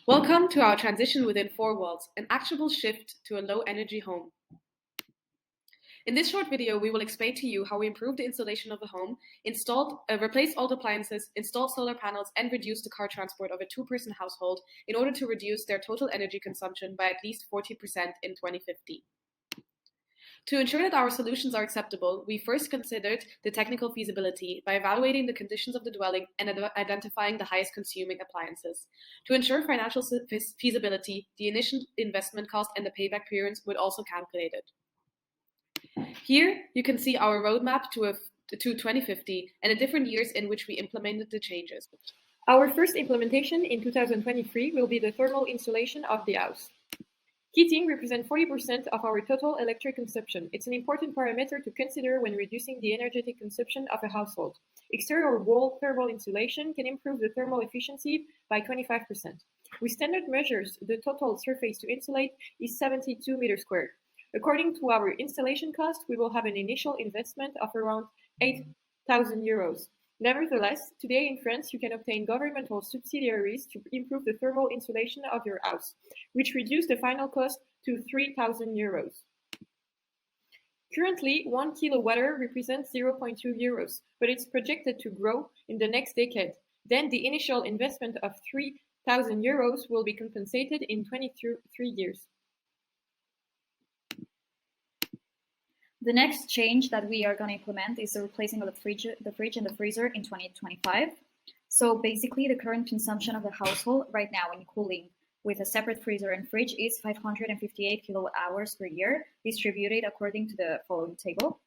Welcome to our transition within four walls, an actionable shift to a low-energy home. In this short video, we will explain to you how we improved the installation of the home, replaced old appliances, installed solar panels, and reduced the car transport of a two-person household in order to reduce their total energy consumption by at least 40% in 2050. To ensure that our solutions are acceptable, we first considered the technical feasibility by evaluating the conditions of the dwelling and identifying the highest consuming appliances. To ensure financial feasibility, the initial investment cost and the payback periods were also calculated. Here, you can see our roadmap to 2050 and the different years in which we implemented the changes. Our first implementation in 2023 will be the thermal insulation of the house. Heating represents 40% of our total electric consumption. It's an important parameter to consider when reducing the energetic consumption of a household. Exterior wall thermal insulation can improve the thermal efficiency by 25%. With standard measures, the total surface to insulate is 72 meters squared. According to our installation cost, we will have an initial investment of around 8,000 euros. Nevertheless, today in France, you can obtain governmental subsidies to improve the thermal insulation of your house, which reduce the final cost to 3,000 euros. Currently, 1 kilowatt-hour represents 0.2 euros, but it's projected to grow in the next decade. Then the initial investment of 3,000 euros will be compensated in 23 years. The next change that we are going to implement is the replacing of the fridge and the freezer in 2025. So basically, the current consumption of the household right now in cooling with a separate freezer and fridge is 558 kilowatt hours per year, distributed according to the following table.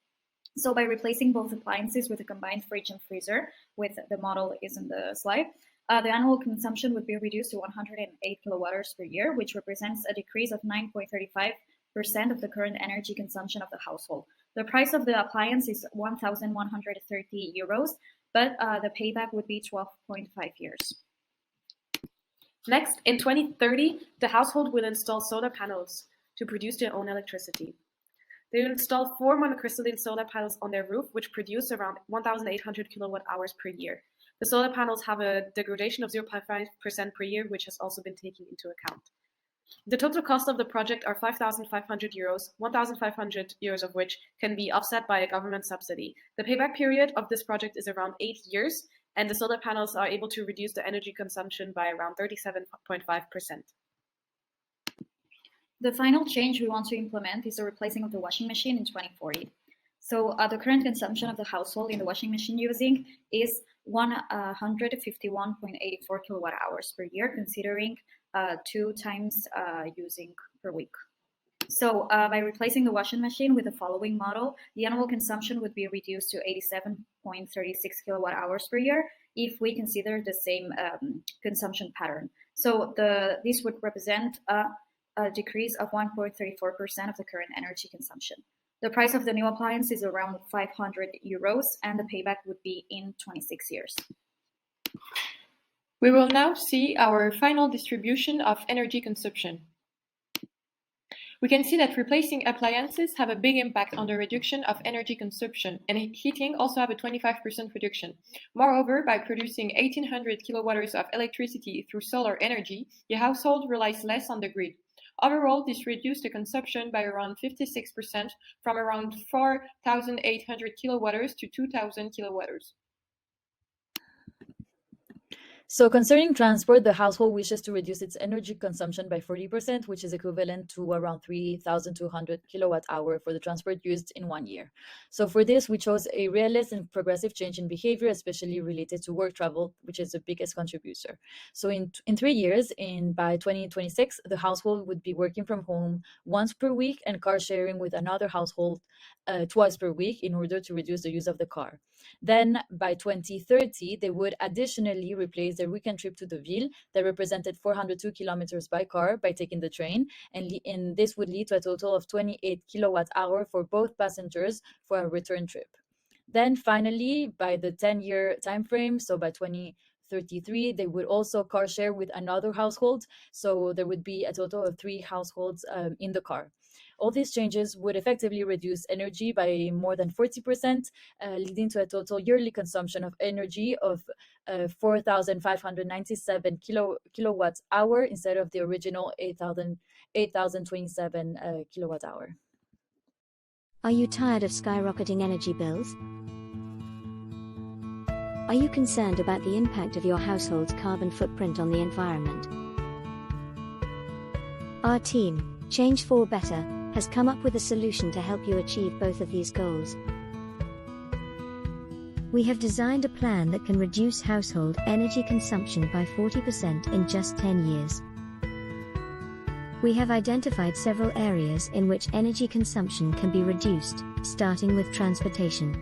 So by replacing both appliances with a combined fridge and freezer, with the model is in the slide, the annual consumption would be reduced to 108 kilowatt hours per year, which represents a decrease of 9.35% of the current energy consumption of the household. The price of the appliance is 1,130 euros, but the payback would be 12.5 years. Next, in 2030, the household will install solar panels to produce their own electricity. They will install 4 monocrystalline solar panels on their roof, which produce around 1,800 kilowatt hours per year. The solar panels have a degradation of 0.5% per year, which has also been taken into account. The total cost of the project are 5,500 euros, 1,500 euros of which can be offset by a government subsidy. The payback period of this project is around 8 years, and the solar panels are able to reduce the energy consumption by around 37.5%. The final change we want to implement is the replacing of the washing machine in 2040. So the current consumption of the household in the washing machine using is 151.84 kilowatt hours per year, considering 2 times using per week. So by replacing the washing machine with the following model, the annual consumption would be reduced to 87.36 kilowatt hours per year if we consider the same consumption pattern. So this would represent a decrease of 1.34% of the current energy consumption. The price of the new appliance is around 500 euros, and the payback would be in 26 years. We will now see our final distribution of energy consumption. We can see that replacing appliances have a big impact on the reduction of energy consumption, and heating also have a 25% reduction. Moreover, by producing 1,800 kilowatt-hours of electricity through solar energy, the household relies less on the grid. Overall, this reduced the consumption by around 56%, from around 4,800 kilowatt-hours to 2,000 kilowatt-hours. So concerning transport, the household wishes to reduce its energy consumption by 40%, which is equivalent to around 3,200 kilowatt hour for the transport used in 1 year. So for this, we chose a realist and progressive change in behavior, especially related to work travel, which is the biggest contributor. So in 3 years, by 2026, the household would be working from home once per week and car sharing with another household twice per week in order to reduce the use of the car. Then by 2030, they would additionally replace their weekend trip to the ville that represented 402 kilometers by car by taking the train, and this would lead to a total of 28 kilowatt hour for both passengers for a return trip. Then finally, by the 10-year time frame, so by 2030, 2033, they would also car share with another household. So there would be a total of 3 households in the car. All these changes would effectively reduce energy by more than 40%, leading to a total yearly consumption of energy of 4,597 kilowatt hour instead of the original 8,027 kilowatt hour. Are you tired of skyrocketing energy bills? Are you concerned about the impact of your household's carbon footprint on the environment? Our team, Change for Better, has come up with a solution to help you achieve both of these goals. We have designed a plan that can reduce household energy consumption by 40% in just 10 years. We have identified several areas in which energy consumption can be reduced, starting with transportation.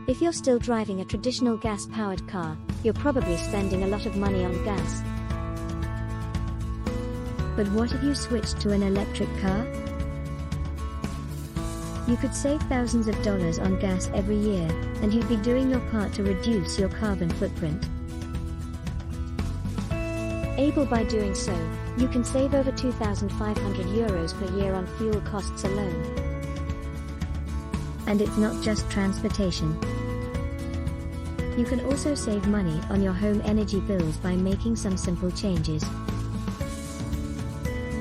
If you're still driving a traditional gas-powered car, you're probably spending a lot of money on gas. But what if you switched to an electric car? You could save thousands of dollars on gas every year, and you'd be doing your part to reduce your carbon footprint. By doing so, you can save over €2,500 per year on fuel costs alone. And it's not just transportation. You can also save money on your home energy bills by making some simple changes.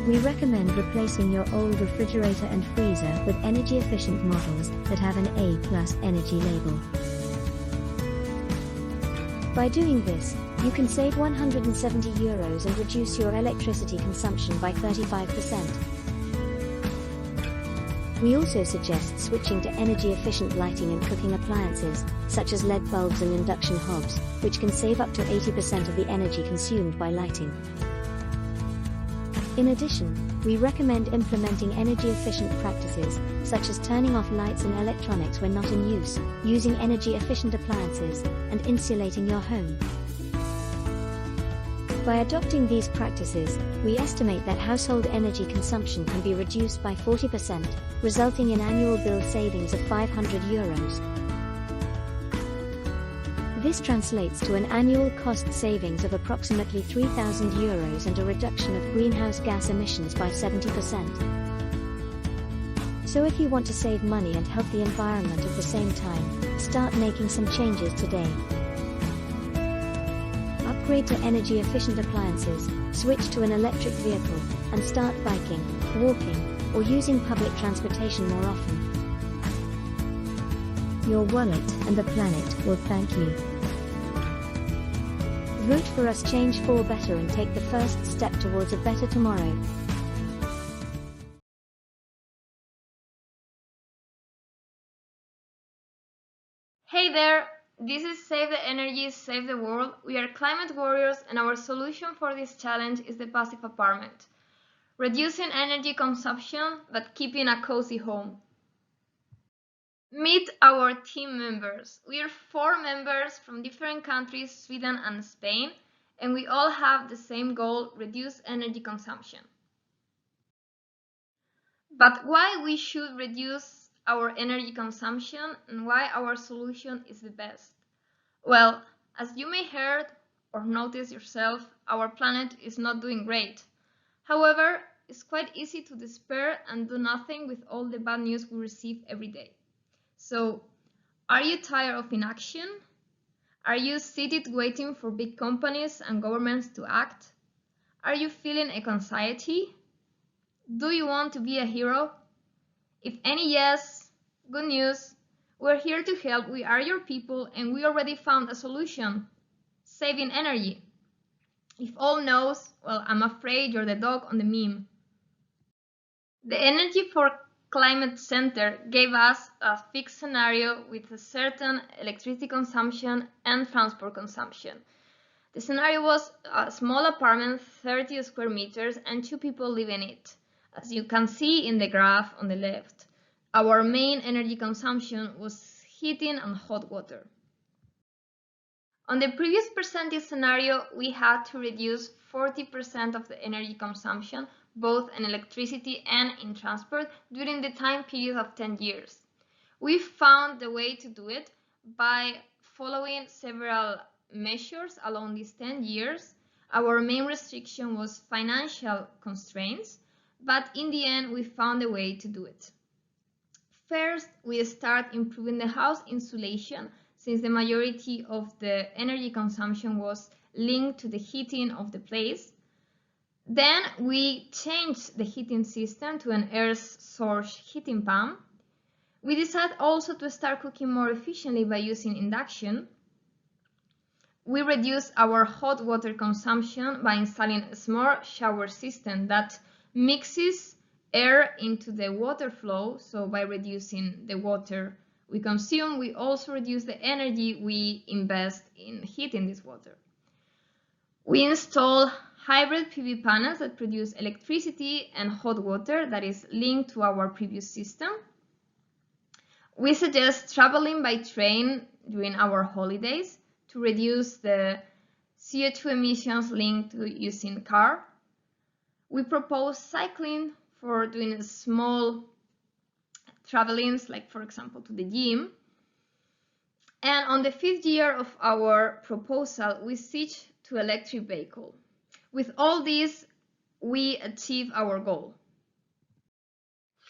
We recommend replacing your old refrigerator and freezer with energy-efficient models that have an A+ energy label. By doing this, you can save €170 and reduce your electricity consumption by 35%. We also suggest switching to energy-efficient lighting and cooking appliances, such as LED bulbs and induction hobs, which can save up to 80% of the energy consumed by lighting. In addition, we recommend implementing energy-efficient practices, such as turning off lights and electronics when not in use, using energy-efficient appliances, and insulating your home. By adopting these practices, we estimate that household energy consumption can be reduced by 40%, resulting in annual bill savings of €500. This translates to an annual cost savings of approximately €3,000 and a reduction of greenhouse gas emissions by 70%. So if you want to save money and help the environment at the same time, start making some changes today. Upgrade to energy-efficient appliances, switch to an electric vehicle, and start biking, walking, or using public transportation more often. Your wallet and the planet will thank you. Vote for us, Change for Better, and take the first step towards a better tomorrow. Hey there! This is Save the Energy, Save the World. We are climate warriors, and our solution for this challenge is the passive apartment. Reducing energy consumption, but keeping a cozy home. Meet our team members. We are 4 members from different countries, Sweden and Spain, and we all have the same goal: reduce energy consumption. But why we should reduce our energy consumption and why our solution is the best? Well, as you may heard or notice yourself, our planet is not doing great. However, it's quite easy to despair and do nothing with all the bad news we receive every day. So, are you tired of inaction? Are you seated waiting for big companies and governments to act? Are you feeling anxiety? Do you want to be a hero? If any yes, good news. We're here to help. We are your people, and we already found a solution: saving energy. If all knows, well, I'm afraid you're the dog on the meme. The Energy for Climate Center gave us a fixed scenario with a certain electricity consumption and transport consumption. The scenario was a small apartment, 30 square meters, and 2 people live in it. As you can see in the graph on the left, our main energy consumption was heating and hot water. On the previous percentage scenario, we had to reduce 40% of the energy consumption, both in electricity and in transport, during the time period of 10 years. We found the way to do it by following several measures along these 10 years, our main restriction was financial constraints, but in the end we found a way to do it. First, we start improving the house insulation, since the majority of the energy consumption was linked to the heating of the place. Then we changed the heating system to an air source heating pump. We decided also to start cooking more efficiently by using induction. We reduced our hot water consumption by installing a smart shower system that mixes air into the water flow. So by reducing the water we consume, we also reduce the energy we invest in heating this water. We install hybrid PV panels that produce electricity and hot water that is linked to our previous system. We suggest traveling by train during our holidays to reduce the CO2 emissions linked to using car. We propose cycling for doing small travelings, like for example to the gym. And on the 5th year of our proposal, we switch to electric vehicle. With all this, we achieve our goal.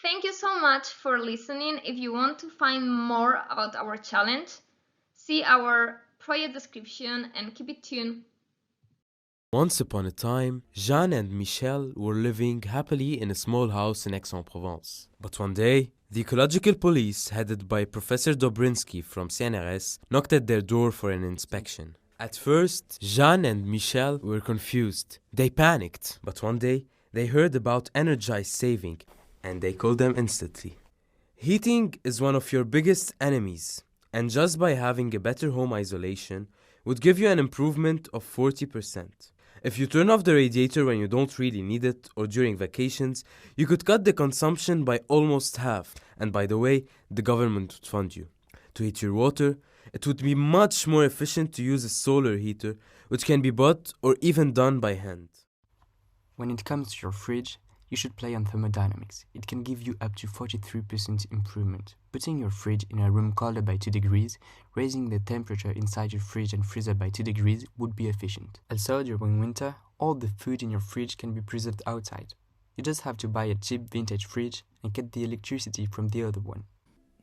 Thank you so much for listening. If you want to find more about our challenge, see our project description and keep it tuned. Once upon a time, Jeanne and Michel were living happily in a small house in Aix-en-Provence. But one day, the ecological police, headed by Professor Dobrinsky from CNRS, knocked at their door for an inspection. At first, Jeanne and Michel were confused. They panicked. But one day, they heard about Energize saving, and they called them instantly. Heating is one of your biggest enemies, and just by having a better home isolation would give you an improvement of 40%. If you turn off the radiator when you don't really need it or during vacations, you could cut the consumption by almost half. And by the way, the government would fund you. To heat your water, it would be much more efficient to use a solar heater, which can be bought or even done by hand. When it comes to your fridge, you should play on thermodynamics. It can give you up to 43% improvement. Putting your fridge in a room colder by 2 degrees, raising the temperature inside your fridge and freezer by 2 degrees would be efficient. Also, during winter, all the food in your fridge can be preserved outside. You just have to buy a cheap vintage fridge and get the electricity from the other one.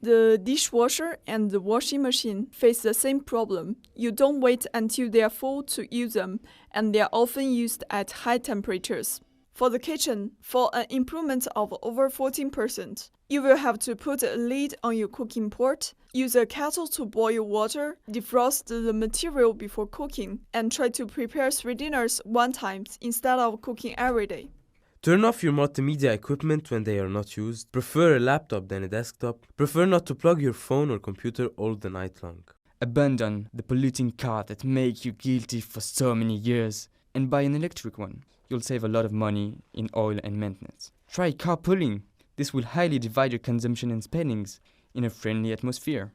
The dishwasher and the washing machine face the same problem. You don't wait until they are full to use them, and they are often used at high temperatures. For the kitchen, for an improvement of over 14%, you will have to put a lid on your cooking pot, use a kettle to boil water, defrost the material before cooking, and try to prepare 3 dinners one time instead of cooking every day. Turn off your multimedia equipment when they are not used. Prefer a laptop than a desktop. Prefer not to plug your phone or computer all the night long. Abandon the polluting car that make you guilty for so many years and buy an electric one. You'll save a lot of money in oil and maintenance. Try carpooling. This will highly divide your consumption and spendings in a friendly atmosphere.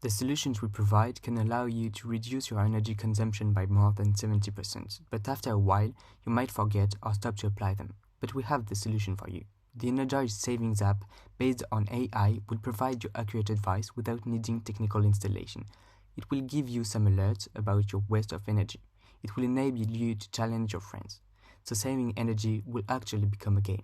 The solutions we provide can allow you to reduce your energy consumption by more than 70%, but after a while, you might forget or stop to apply them. But we have the solution for you. The Energize Savings app, based on AI, will provide you accurate advice without needing technical installation. It will give you some alerts about your waste of energy. It will enable you to challenge your friends. So saving energy will actually become a game,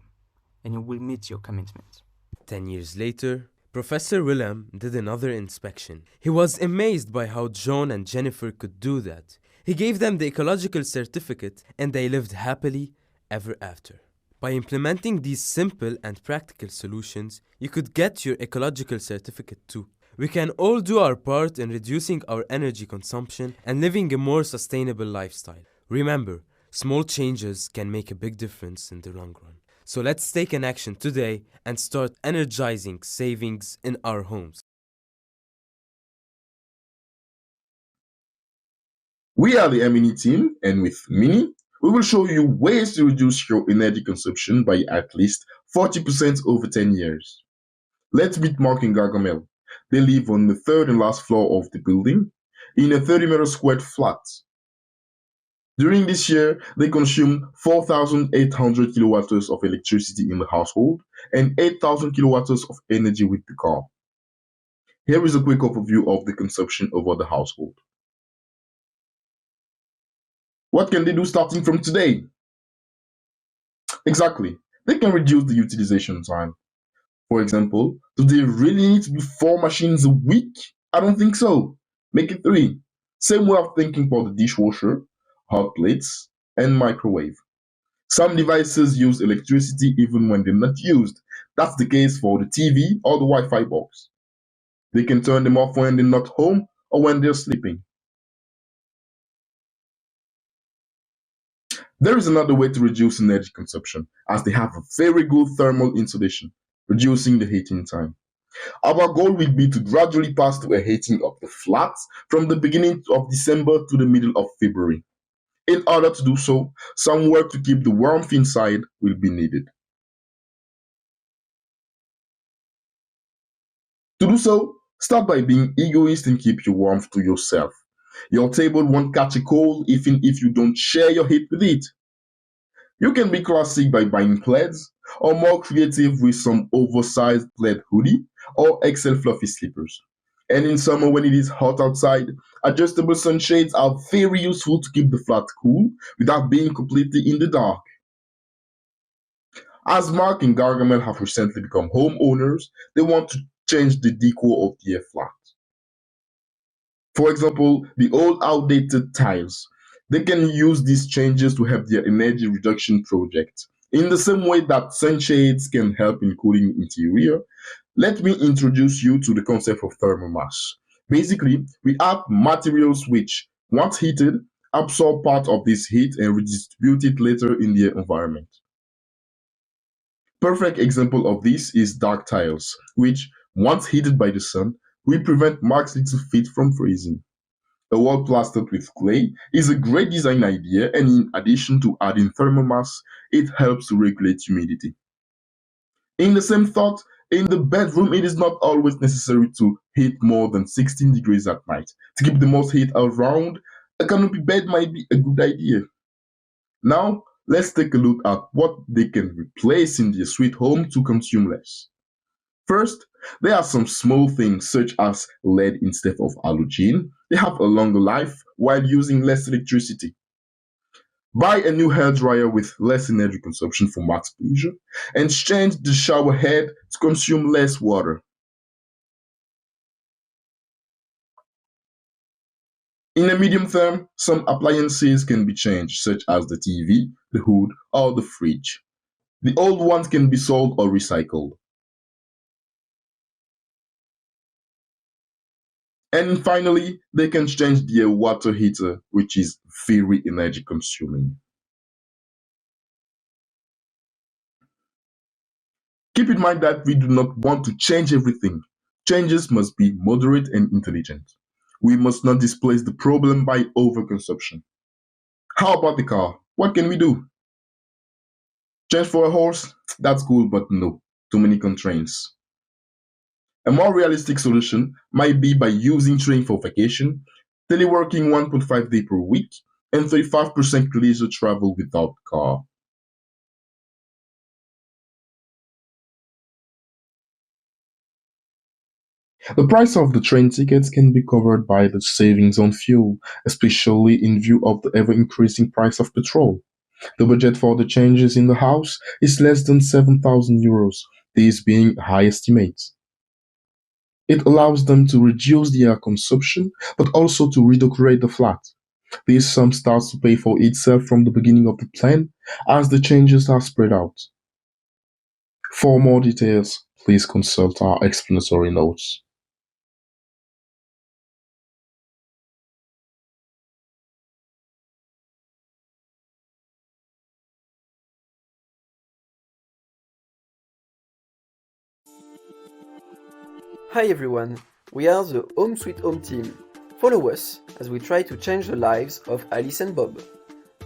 and you will meet your commitment. 10 years later, Professor Willem did another inspection. He was amazed by how John and Jennifer could do that. He gave them the ecological certificate, and they lived happily ever after. By implementing these simple and practical solutions, you could get your ecological certificate too. We can all do our part in reducing our energy consumption and living a more sustainable lifestyle. Remember, small changes can make a big difference in the long run. So let's take an action today and start energizing savings in our homes. We are the MNE team, and with MNE, we will show you ways to reduce your energy consumption by at least 40% over 10 years. Let's meet Mark and Gargamel. They live on the third and last floor of the building in a 30-meter squared flat. During this year, they consume 4,800 kilowatts of electricity in the household and 8,000 kilowatts of energy with the car. Here is a quick overview of the consumption over the household. What can they do starting from today? Exactly, they can reduce the utilization time. For example, do they really need to be 4 machines a week? I don't think so. Make it 3. Same way of thinking for the dishwasher, hot plates, and microwave. Some devices use electricity even when they're not used. That's the case for the TV or the Wi-Fi box. They can turn them off when they're not home or when they're sleeping. There is another way to reduce energy consumption, as they have a very good thermal insulation, reducing the heating time. Our goal will be to gradually pass to a heating of the flat from the beginning of December to the middle of February. In order to do so, some work to keep the warmth inside will be needed. To do so, start by being egoist and keep your warmth to yourself. Your table won't catch a cold even if you don't share your heat with it. You can be classic by buying plaids, or more creative with some oversized plaid hoodie or XL fluffy slippers. And in summer when it is hot outside, adjustable sunshades are very useful to keep the flat cool without being completely in the dark. As Mark and Gargamel have recently become homeowners, they want to change the decor of their flat. For example, the old outdated tiles. They can use these changes to help their energy reduction project. In the same way that sunshades can help in cooling interior, let me introduce you to the concept of thermal mass. Basically, we add materials which, once heated, absorb part of this heat and redistribute it later in the environment. Perfect example of this is dark tiles, which, once heated by the sun, will prevent Mark's little feet from freezing. A wall plastered with clay is a great design idea, and in addition to adding thermal mass, it helps to regulate humidity. In the same thought, in the bedroom, it is not always necessary to heat more than 16 degrees at night. To keep the most heat around, a canopy bed might be a good idea. Now, let's take a look at what they can replace in their sweet home to consume less. First, there are some small things such as LED instead of halogen. They have a longer life while using less electricity. Buy a new hairdryer with less energy consumption for max pleasure, and change the shower head to consume less water. In the medium term, some appliances can be changed, such as the TV, the hood, or the fridge. The old ones can be sold or recycled. And finally, they can change their water heater, which is very energy consuming. Keep in mind that we do not want to change everything. Changes must be moderate and intelligent. We must not displace the problem by overconsumption. How about the car? What can we do? Change for a horse? That's cool, but no, too many constraints. A more realistic solution might be by using train for vacation, teleworking 1.5 days per week, and 35% leisure travel without car. The price of the train tickets can be covered by the savings on fuel, especially in view of the ever-increasing price of petrol. The budget for the changes in the house is less than €7,000, this being a high estimate. It allows them to reduce their consumption, but also to redecorate the flat. This sum starts to pay for itself from the beginning of the plan, as the changes are spread out. For more details, please consult our explanatory notes. Hi everyone, we are the Ohm Sweet Ohm team. Follow us as we try to change the lives of Alice and Bob.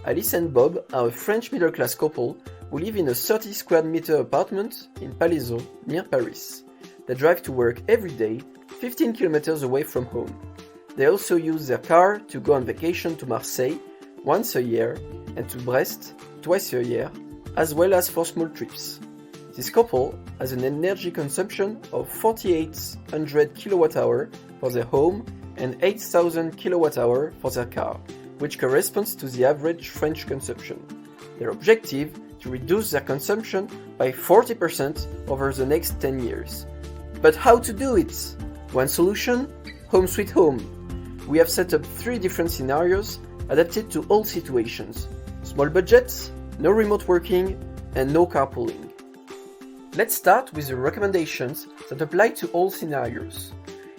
Alice and Bob are a French middle-class couple who live in a 30 square meter apartment in Palaiseau, near Paris. They drive to work every day, 15 kilometers away from home. They also use their car to go on vacation to Marseille once a year and to Brest twice a year, as well as for small trips. This couple has an energy consumption of 4,800 kWh for their home and 8,000 kWh for their car, which corresponds to the average French consumption. Their objective to reduce their consumption by 40% over the next 10 years. But how to do it? One solution: Ohm Sweet Ohm. We have set up 3 different scenarios adapted to all situations: small budgets, no remote working, and no carpooling. Let's start with the recommendations that apply to all scenarios.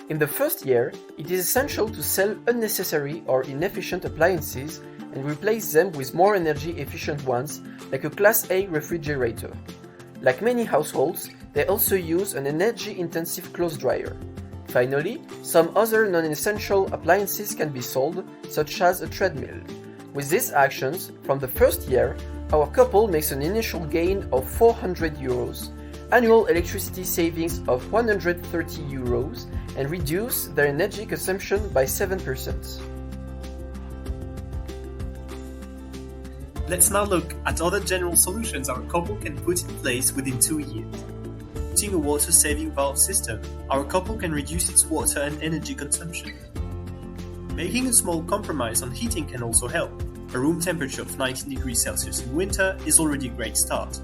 In the first year, it is essential to sell unnecessary or inefficient appliances and replace them with more energy efficient ones, like a Class A refrigerator. Like many households, they also use an energy-intensive clothes dryer. Finally, some other non-essential appliances can be sold, such as a treadmill. With these actions, from the first year, our couple makes an initial gain of 400 euros, annual electricity savings of 130 euros, and reduce their energy consumption by 7%. Let's now look at other general solutions our couple can put in place within 2 years. Putting a water-saving valve system, our couple can reduce its water and energy consumption. Making a small compromise on heating can also help. A room temperature of 19 degrees Celsius in winter is already a great start.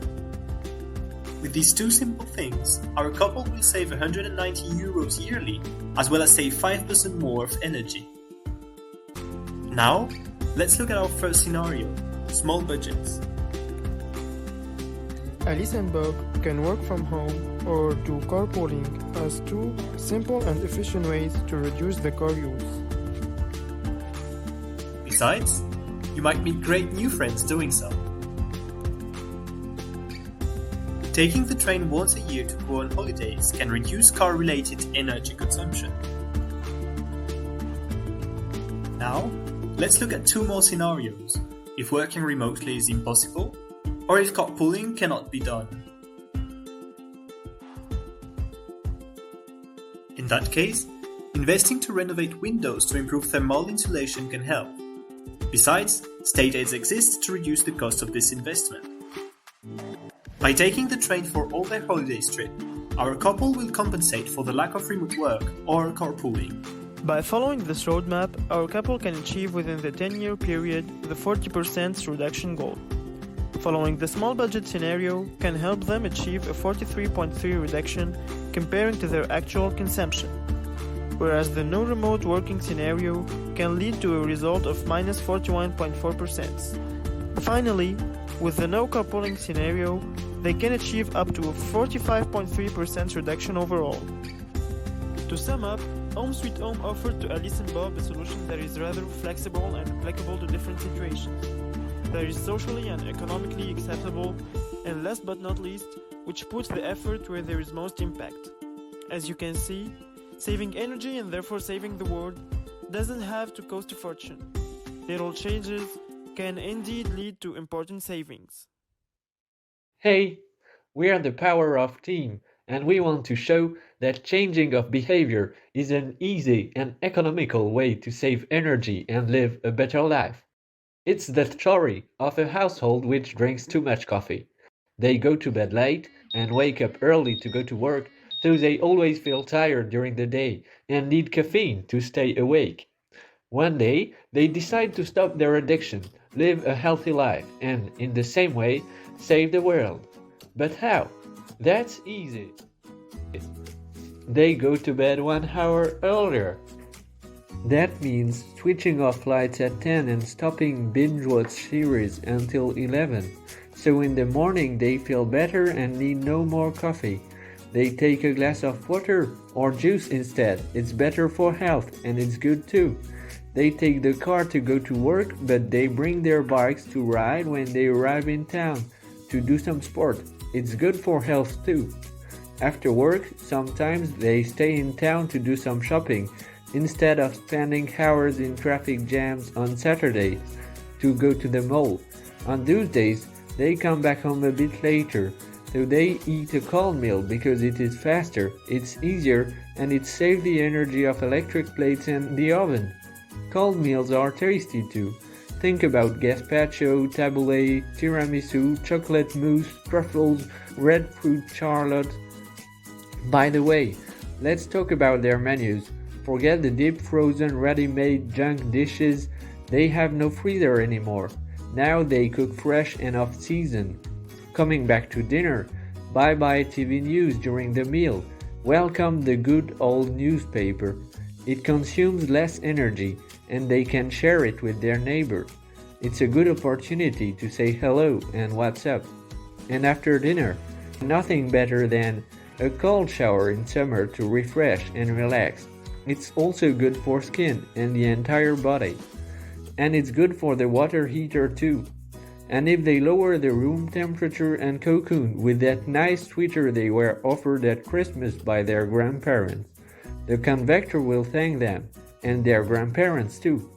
With these 2 simple things, our couple will save 190 euros yearly, as well as save 5% more of energy. Now, let's look at our first scenario: small budgets. Alice and Bob can work from home or do carpooling as 2 simple and efficient ways to reduce the car use. Besides, you might meet great new friends doing so. Taking the train once a year to go on holidays can reduce car-related energy consumption. Now, let's look at 2 more scenarios: if working remotely is impossible, or if carpooling cannot be done. In that case, investing to renovate windows to improve thermal insulation can help. Besides, state aids exist to reduce the cost of this investment. By taking the train for all their holidays trip, our couple will compensate for the lack of remote work or carpooling. By following this roadmap, our couple can achieve within the 10-year period the 40% reduction goal. Following the small budget scenario can help them achieve a 43.3% reduction comparing to their actual consumption, whereas the no remote working scenario can lead to a result of minus 41.4%. Finally, with the no carpooling scenario, they can achieve up to a 45.3% reduction overall. To sum up, Ohm Sweet Ohm offered to Alice and Bob a solution that is rather flexible and applicable to different situations, that is socially and economically acceptable, and last but not least, which puts the effort where there is most impact. As you can see, saving energy and therefore saving the world doesn't have to cost a fortune. Little changes can indeed lead to important savings. Hey, we are the Power of Team, and we want to show that changing of behavior is an easy and economical way to save energy and live a better life. It's the story of a household which drinks too much coffee. They go to bed late and wake up early to go to work, so they always feel tired during the day and need caffeine to stay awake. One day, they decide to stop their addiction, live a healthy life, and, in the same way, save the world. But how? That's easy. They go to bed 1 hour earlier. That means switching off lights at 10 and stopping binge-watch series until 11. So in the morning they feel better and need no more coffee. They take a glass of water or juice instead. It's better for health and it's good too. They take the car to go to work, but they bring their bikes to ride when they arrive in town to do some sport. It's good for health too. After work, sometimes they stay in town to do some shopping instead of spending hours in traffic jams on Saturdays to go to the mall. On those days, they come back home a bit later, so they eat a cold meal because it is faster, it's easier, and it saves the energy of electric plates and the oven. Cold meals are tasty too. Think about gazpacho, tabbouleh, tiramisu, chocolate mousse, truffles, red fruit charlotte. By the way, let's talk about their menus. Forget the deep frozen ready-made junk dishes. They have no freezer anymore. Now they cook fresh and off-season. Coming back to dinner, bye-bye TV news during the meal. Welcome the good old newspaper. It consumes less energy and they can share it with their neighbors. It's a good opportunity to say hello and what's up. And after dinner, nothing better than a cold shower in summer to refresh and relax. It's also good for skin and the entire body. And it's good for the water heater too. And if they lower the room temperature and cocoon with that nice sweater they were offered at Christmas by their grandparents, the convector will thank them, and their grandparents too.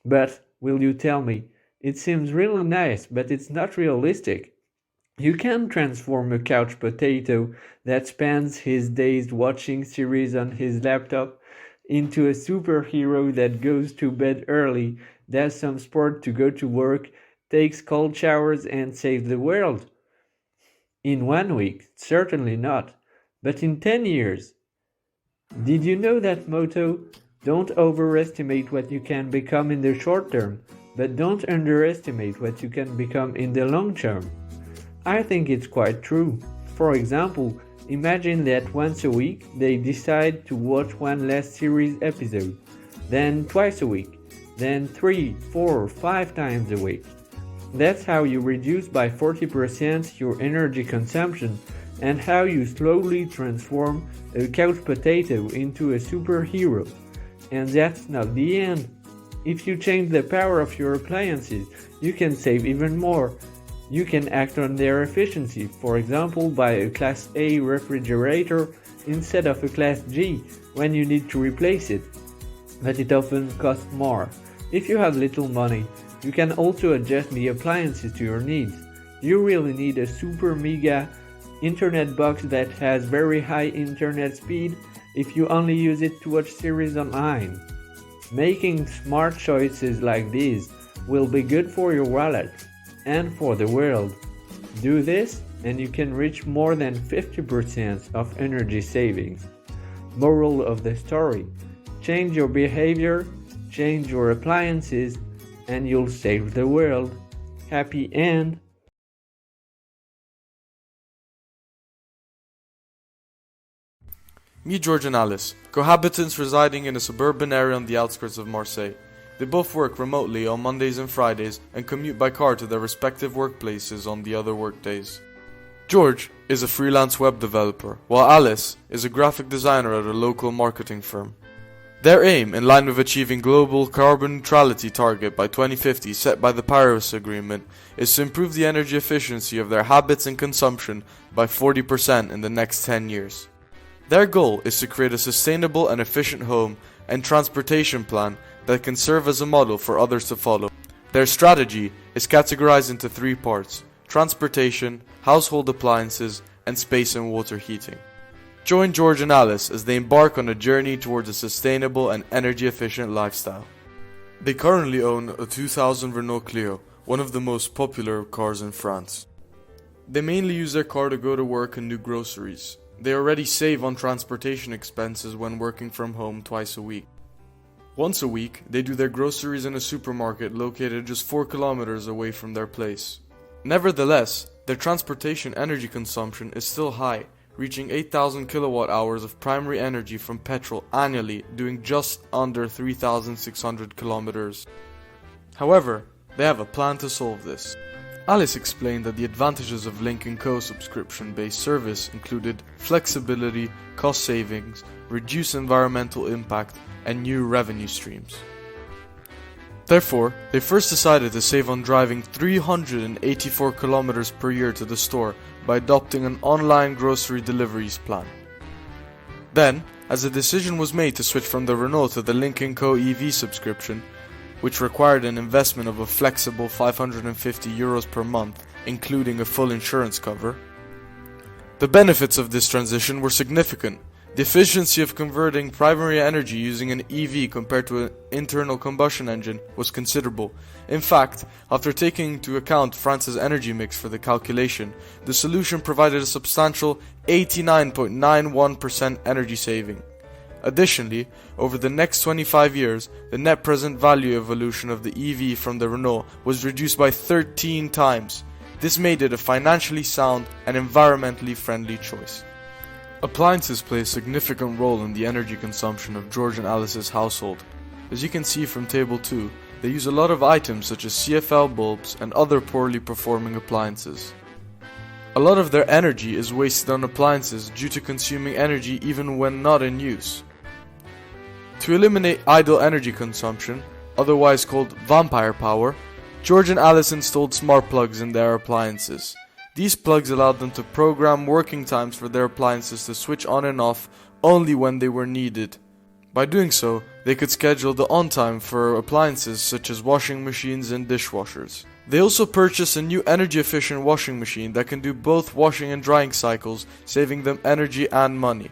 But, will you tell me, it seems really nice, but it's not realistic. You can't transform a couch potato that spends his days watching series on his laptop into a superhero that goes to bed early, does some sport to go to work, takes cold showers and saves the world. In 1 week, certainly not, but in 10 years. Did you know that motto? Don't overestimate what you can become in the short term, but don't underestimate what you can become in the long term. I think it's quite true. For example, imagine that once a week they decide to watch one last series episode, then twice a week, then 3, 4, 5 times a week. That's how you reduce by 40% your energy consumption and how you slowly transform a couch potato into a superhero. And that's not the end. If you change the power of your appliances, you can save even more. You can act on their efficiency, for example buy a Class A refrigerator instead of a Class G when you need to replace it. But it often costs more. If you have little money, you can also adjust the appliances to your needs. You really need a super mega internet box that has very high internet speed if you only use it to watch series online. Making smart choices like these will be good for your wallet and for the world. Do this and you can reach more than 50% of energy savings. Moral of the story: change your behavior, change your appliances, and you'll save the world. Happy end! Meet George and Alice, cohabitants residing in a suburban area on the outskirts of Marseille. They both work remotely on Mondays and Fridays and commute by car to their respective workplaces on the other workdays. George is a freelance web developer, while Alice is a graphic designer at a local marketing firm. Their aim, in line with achieving global carbon neutrality target by 2050 set by the Paris Agreement, is to improve the energy efficiency of their habits and consumption by 40% in the next 10 years. Their goal is to create a sustainable and efficient home and transportation plan that can serve as a model for others to follow. Their strategy is categorized into 3 parts: transportation, household appliances, and space and water heating. Join George and Alice as they embark on a journey towards a sustainable and energy-efficient lifestyle. They currently own a 2000 Renault Clio, one of the most popular cars in France. They mainly use their car to go to work and do groceries. They already save on transportation expenses when working from home twice a week. Once a week, they do their groceries in a supermarket located just 4 kilometers away from their place. Nevertheless, their transportation energy consumption is still high, reaching 8,000 kilowatt hours of primary energy from petrol annually, doing just under 3,600 kilometers. However, they have a plan to solve this. Alice explained that the advantages of Link & Co subscription-based service included flexibility, cost savings, reduced environmental impact, and new revenue streams. Therefore, they first decided to save on driving 384 kilometers per year to the store by adopting an online grocery deliveries plan. Then, as a decision was made to switch from the Renault to the Link & Co EV subscription, which required an investment of a flexible €550 per month, including a full insurance cover. The benefits of this transition were significant. The efficiency of converting primary energy using an EV compared to an internal combustion engine was considerable. In fact, after taking into account France's energy mix for the calculation, the solution provided a substantial 89.91% energy saving. Additionally, over the next 25 years, the net present value evolution of the EV from the Renault was reduced by 13 times. This made it a financially sound and environmentally friendly choice. Appliances play a significant role in the energy consumption of George and Alice's household. As you can see from Table 2, they use a lot of items such as CFL bulbs and other poorly performing appliances. A lot of their energy is wasted on appliances due to consuming energy even when not in use. To eliminate idle energy consumption, otherwise called vampire power, George and Alice installed smart plugs in their appliances. These plugs allowed them to program working times for their appliances to switch on and off only when they were needed. By doing so, they could schedule the on time for appliances such as washing machines and dishwashers. They also purchased a new energy efficient washing machine that can do both washing and drying cycles, saving them energy and money.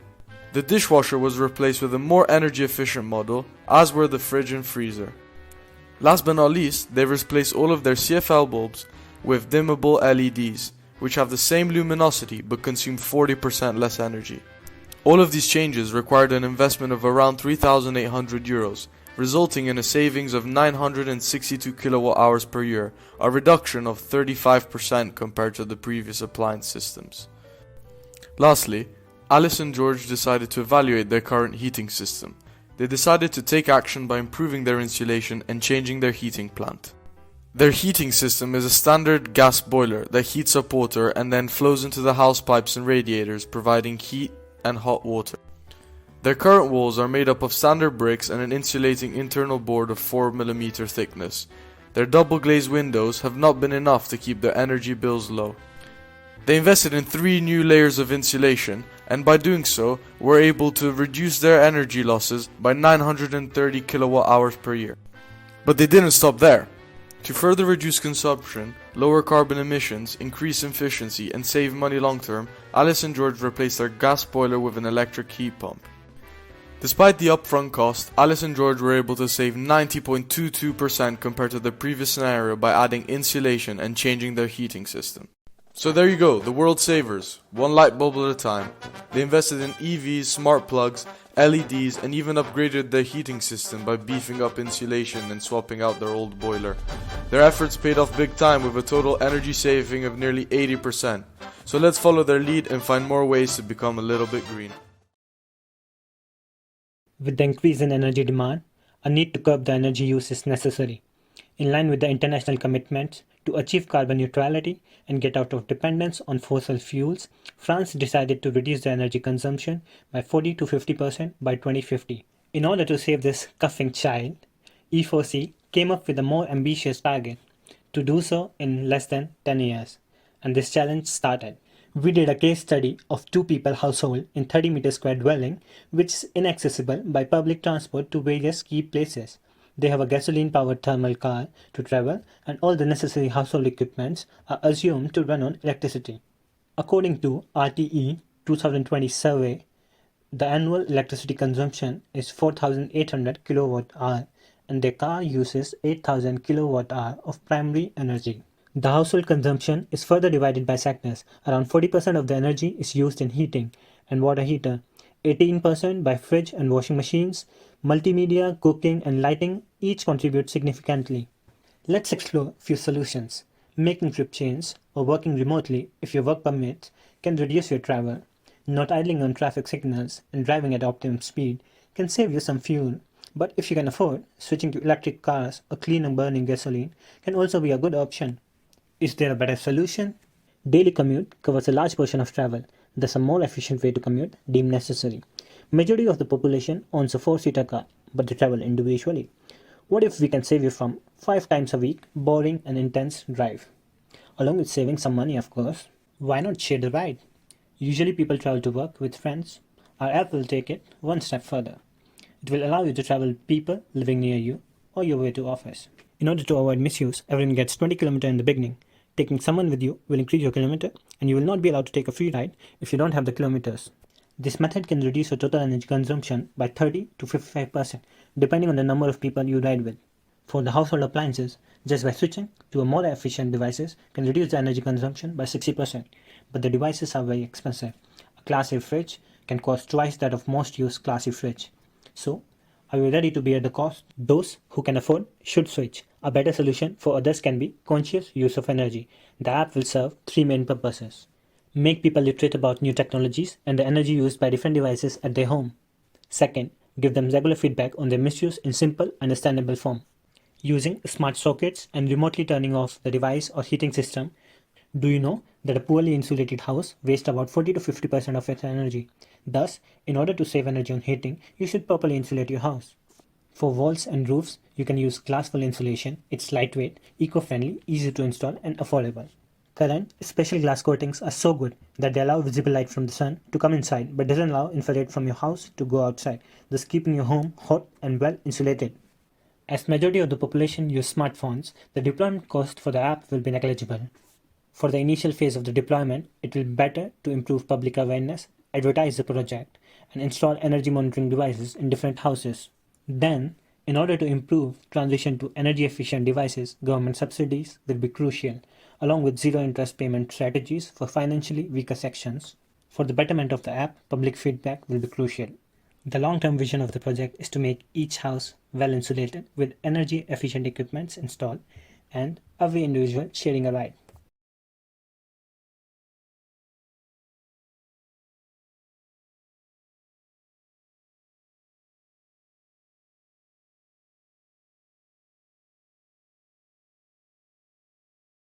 The dishwasher was replaced with a more energy efficient model, as were the fridge and freezer. Last but not least, they replaced all of their CFL bulbs with dimmable LEDs, which have the same luminosity but consume 40% less energy. All of these changes required an investment of around €3,800, resulting in a savings of 962 kilowatt-hours per year, a reduction of 35% compared to the previous appliance systems. Lastly, Alice and George decided to evaluate their current heating system. They decided to take action by improving their insulation and changing their heating plant. Their heating system is a standard gas boiler that heats up water and then flows into the house pipes and radiators, providing heat and hot water. Their current walls are made up of standard bricks and an insulating internal board of 4mm thickness. Their double glazed windows have not been enough to keep their energy bills low. They invested in 3 new layers of insulation, and by doing so were able to reduce their energy losses by 930 kilowatt-hours per year. But they didn't stop there. To further reduce consumption, lower carbon emissions, increase efficiency, and save money long term, Alice and George replaced their gas boiler with an electric heat pump. Despite the upfront cost, Alice and George were able to save 90.22% compared to the previous scenario by adding insulation and changing their heating system. So there you go, the world savers, one light bulb at a time. They invested in EVs, smart plugs, LEDs, and even upgraded their heating system by beefing up insulation and swapping out their old boiler. Their efforts paid off big time with a total energy saving of nearly 80%. So let's follow their lead and find more ways to become a little bit green. With the increase in energy demand, a need to curb the energy use is necessary. In line with the international commitments to achieve carbon neutrality and get out of dependence on fossil fuels, France decided to reduce the energy consumption by 40 to 50% by 2050. In order to save this coughing child, E4C came up with a more ambitious target to do so in less than 10 years. And this challenge started. We did a case study of 2-people household in 30-meter square dwelling, which is inaccessible by public transport to various key places. They have a gasoline-powered thermal car to travel, and all the necessary household equipments are assumed to run on electricity. According to RTE 2020 survey, the annual electricity consumption is 4,800 kilowatt-hour, and their car uses 8,000 kilowatt-hour of primary energy. The household consumption is further divided by sectors. Around 40% of the energy is used in heating and water heater, 18% by fridge and washing machines. Multimedia, cooking, and lighting each contribute significantly. Let's explore a few solutions. Making trip chains or working remotely if your work permits can reduce your travel. Not idling on traffic signals and driving at optimum speed can save you some fuel. But if you can afford, switching to electric cars or cleaner burning gasoline can also be a good option. Is there a better solution? Daily commute covers a large portion of travel. Thus, a more efficient way to commute deemed necessary. Majority of the population owns a 4-seater car, but they travel individually. What if we can save you from 5 times a week boring and intense drive? Along with saving some money, of course. Why not share the ride? Usually people travel to work with friends. Our app will take it one step further. It will allow you to travel with people living near you or your way to office. In order to avoid misuse, everyone gets 20 km in the beginning. Taking someone with you will increase your kilometer, and you will not be allowed to take a free ride if you don't have the kilometers. This method can reduce your total energy consumption by 30 to 55%, depending on the number of people you ride with. For the household appliances, just by switching to a more efficient devices can reduce the energy consumption by 60%, but the devices are very expensive. A Class A fridge can cost twice that of most used Class A fridge. So, are you ready to bear the cost? Those who can afford should switch. A better solution for others can be conscious use of energy. The app will serve three main purposes. Make people literate about new technologies and the energy used by different devices at their home. Second, give them regular feedback on their misuse in simple, understandable form. Using smart sockets and remotely turning off the device or heating system. Do you know that a poorly insulated house wastes about 40 to 50% of its energy? Thus, in order to save energy on heating, you should properly insulate your house. For walls and roofs, you can use glass wool insulation. It's lightweight, eco-friendly, easy to install, and affordable. Current special glass coatings are so good that they allow visible light from the sun to come inside but doesn't allow infrared from your house to go outside, thus keeping your home hot and well insulated. As majority of the population use smartphones, the deployment cost for the app will be negligible. For the initial phase of the deployment, it will be better to improve public awareness, advertise the project, and install energy monitoring devices in different houses. Then, in order to improve transition to energy efficient devices, government subsidies will be crucial, along with zero interest payment strategies for financially weaker sections. For the betterment of the app, public feedback will be crucial. The long-term vision of the project is to make each house well insulated with energy efficient equipments installed and every individual sharing a ride.